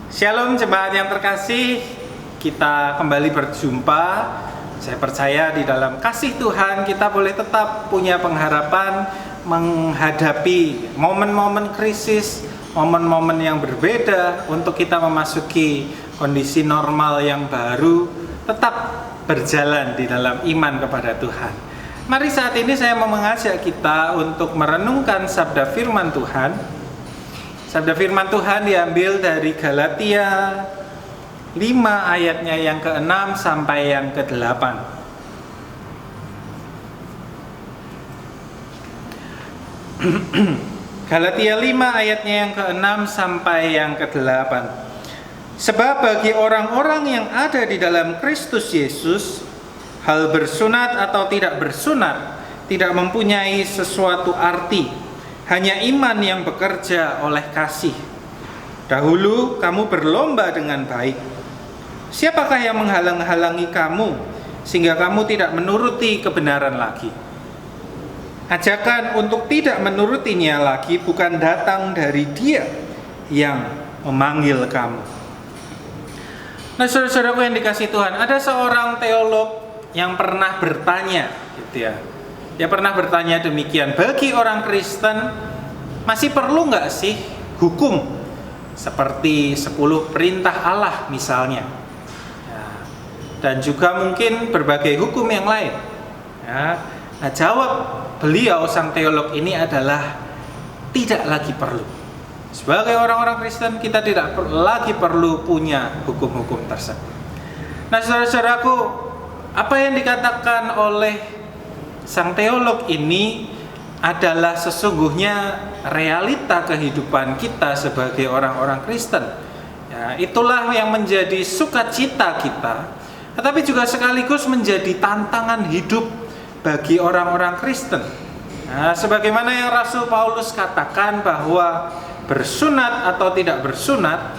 Shalom jemaat yang terkasih, kita kembali berjumpa. Saya percaya di dalam kasih Tuhan kita boleh tetap punya pengharapan menghadapi momen-momen krisis, momen-momen yang berbeda untuk kita memasuki kondisi normal yang baru, tetap berjalan di dalam iman kepada Tuhan. Mari saat ini saya mau mengajak kita untuk merenungkan sabda firman Tuhan. Sabda firman Tuhan diambil dari Galatia 5 ayatnya yang ke-6 sampai yang ke-8. Galatia 5 ayatnya yang ke-6 sampai yang ke-8. Sebab bagi orang-orang yang ada di dalam Kristus Yesus, hal bersunat atau tidak bersunat tidak mempunyai sesuatu arti. Hanya iman yang bekerja oleh kasih. Dahulu kamu berlomba dengan baik. Siapakah yang menghalang-halangi kamu sehingga kamu tidak menuruti kebenaran lagi? Ajakan untuk tidak menurutinya lagi bukan datang dari Dia yang memanggil kamu. Nah, saudara-saudaraku yang dikasihi Tuhan, ada seorang teolog yang pernah bertanya, gitu ya. Dia pernah bertanya demikian, bagi orang Kristen masih perlu nggak sih hukum seperti 10 perintah Allah misalnya, ya, dan juga mungkin berbagai hukum yang lain, ya. Nah, jawab beliau sang teolog ini adalah tidak lagi perlu. Sebagai orang-orang Kristen kita tidak lagi perlu punya hukum-hukum tersebut. Nah, saudara-saudaraku, apa yang dikatakan oleh sang teolog ini adalah sesungguhnya realita kehidupan kita sebagai orang-orang Kristen. Ya, itulah yang menjadi sukacita kita, tetapi juga sekaligus menjadi tantangan hidup bagi orang-orang Kristen. Nah, sebagaimana yang Rasul Paulus katakan bahwa bersunat atau tidak bersunat,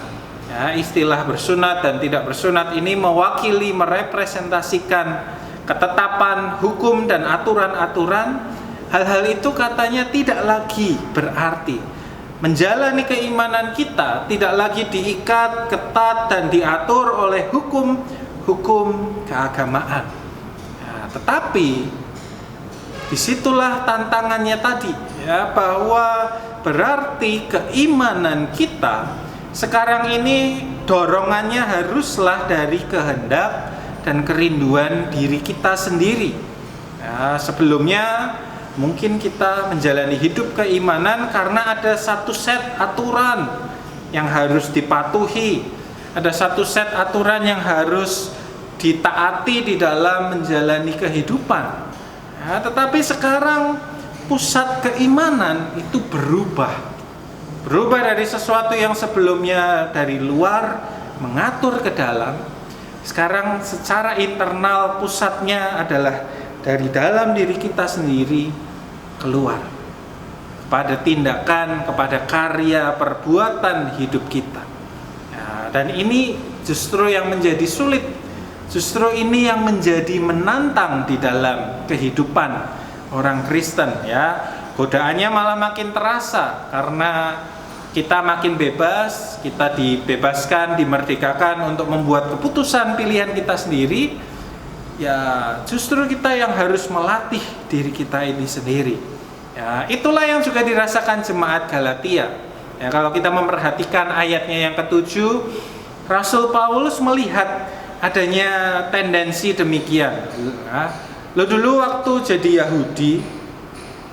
ya, istilah bersunat dan tidak bersunat ini mewakili, merepresentasikan ketetapan hukum dan aturan-aturan. Hal-hal itu katanya tidak lagi berarti. Menjalani keimanan kita tidak lagi diikat, ketat, dan diatur oleh hukum-hukum keagamaan. Nah, tetapi disitulah tantangannya tadi, ya, bahwa berarti keimanan kita sekarang ini dorongannya haruslah dari kehendak dan kerinduan diri kita sendiri. Ya, sebelumnya mungkin kita menjalani hidup keimanan karena ada satu set aturan yang harus dipatuhi, ada satu set aturan yang harus ditaati di dalam menjalani kehidupan. Ya, tetapi sekarang pusat keimanan itu berubah dari sesuatu yang sebelumnya dari luar mengatur ke dalam. Sekarang secara internal pusatnya adalah dari dalam diri kita sendiri keluar pada tindakan, kepada karya, perbuatan hidup kita. Nah, dan ini justru yang menjadi sulit, justru ini yang menjadi menantang di dalam kehidupan orang Kristen, ya. Godaannya malah makin terasa karena kita makin bebas, kita dibebaskan, dimerdekakan untuk membuat keputusan pilihan kita sendiri. Ya, justru kita yang harus melatih diri kita ini sendiri. Ya, itulah yang juga dirasakan jemaat Galatia. Ya, kalau kita memperhatikan ayatnya yang ke-7, Rasul Paulus melihat adanya tendensi demikian. Ya, lo dulu waktu jadi Yahudi,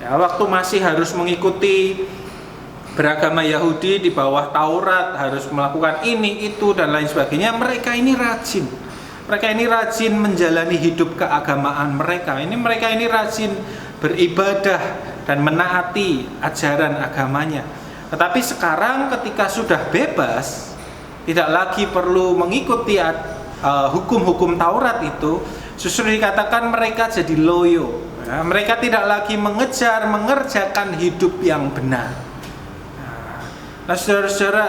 ya, waktu masih harus mengikuti beragama Yahudi di bawah Taurat, harus melakukan ini, itu, dan lain sebagainya. Mereka ini rajin menjalani hidup keagamaan mereka. Mereka ini rajin beribadah dan menaati ajaran agamanya. Tetapi sekarang ketika sudah bebas, tidak lagi perlu mengikuti hukum-hukum Taurat itu, justru dikatakan mereka jadi loyo. Ya, mereka tidak lagi mengerjakan hidup yang benar. Nah, saudara-saudara,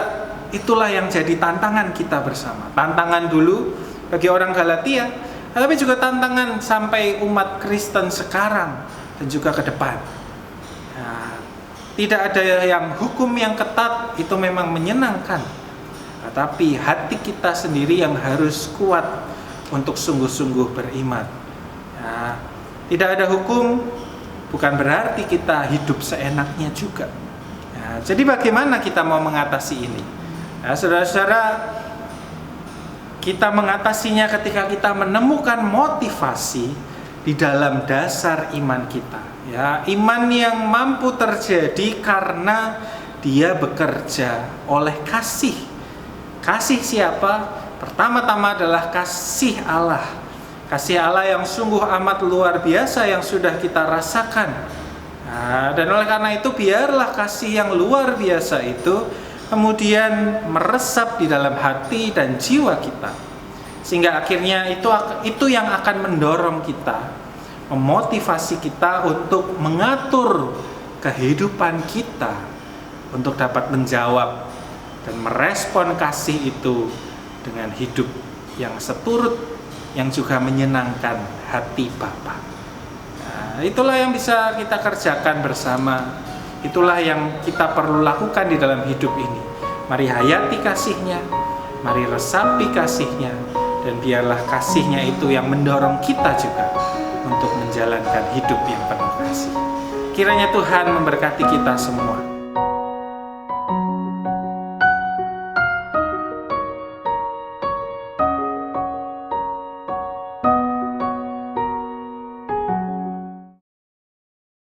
itulah yang jadi tantangan kita bersama. Tantangan dulu bagi orang Galatia, tapi juga tantangan sampai umat Kristen sekarang dan juga ke depan. Nah, tidak ada yang hukum yang ketat itu memang menyenangkan. Tetapi hati kita sendiri yang harus kuat untuk sungguh-sungguh beriman. Ya, tidak ada hukum bukan berarti kita hidup seenaknya juga. Ya, jadi bagaimana kita mau mengatasi ini? Ya, saudara-saudara, kita mengatasinya ketika kita menemukan motivasi di dalam dasar iman kita. Ya, iman yang mampu terjadi karena dia bekerja oleh kasih. Kasih siapa? Pertama-tama adalah kasih Allah. Kasih Allah yang sungguh amat luar biasa yang sudah kita rasakan. Nah, dan oleh karena itu biarlah kasih yang luar biasa itu kemudian meresap di dalam hati dan jiwa kita. Sehingga akhirnya itu yang akan mendorong kita, memotivasi kita untuk mengatur kehidupan kita untuk dapat menjawab dan merespon kasih itu dengan hidup yang seturut, yang juga menyenangkan hati Bapa. Nah, itulah yang bisa kita kerjakan bersama. Itulah yang kita perlu lakukan di dalam hidup ini. Mari hayati kasih-Nya, mari resapi kasih-Nya, dan biarlah kasih-Nya itu yang mendorong kita juga untuk menjalankan hidup yang penuh kasih. Kiranya Tuhan memberkati kita semua.